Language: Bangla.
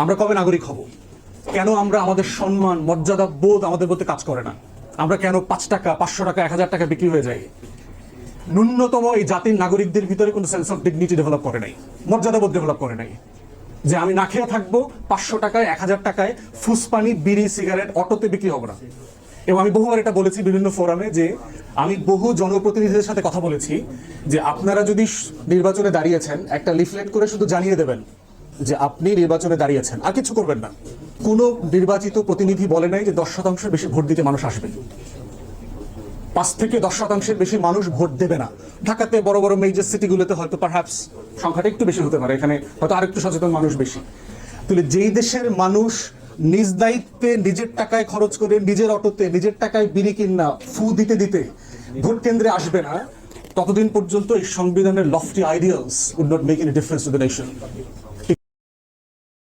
আমরা কবে নাগরিক হব? কেন আমরা আমাদের সম্মান মর্যাদা বোধ আমাদের মধ্যে কাজ করে না? আমরা কেন 5 টাকা 500 টাকা 1000 টাকা বিক্রি হয়ে যাই? ন্যূনতম এই জাতির নাগরিকদের ভিতরে কোনো সেন্স অফ ডিগনিটি ডেভেলপ করে নাই, মর্যাদা বোধ ডেভেলপ করে নাই, যে আমি না খেয়ে থাকবো, 500 টাকায় 1000 টাকায় ফুসপানি বিড়ি সিগারেট অটোতে বিক্রি হবো না। এবং আমি বহুবার এটা বলেছি বিভিন্ন ফোরামে, যে আমি বহু জনপ্রতিনিধিদের সাথে কথা বলেছি যে আপনারা যদি নির্বাচনে দাঁড়িয়েছেন, একটা লিফলেট করে শুধু জানিয়ে দেবেন যে আপনি নির্বাচনে দাঁড়িয়েছেন, আর কিছু করবেন না। কোনো নির্বাচিত প্রতিনিধি বলে নাই যে 10% বেশি ভোট দিতে মানুষ আসবে। 5 থেকে 10% বেশি মানুষ ভোট দেবে না। ঢাকাতে বড় বড় মেজর সিটিগুলোতে হয়তো পারহ্যাপস সংখ্যাটা একটু বেশি হতে পারে, এখানে হয়তো আরেকটু সচেতন মানুষ বেশি। তাহলে যেই দেশের মানুষ নিজ দায়িত্বে নিজের টাকায় খরচ করে, নিজের অটোতে নিজের টাকায় বিড়ি কিনা ফু দিতে দিতে ভোট কেন্দ্রে আসবে না, ততদিন পর্যন্ত এই সংবিধানের lofty ideals would not make any difference to the nation.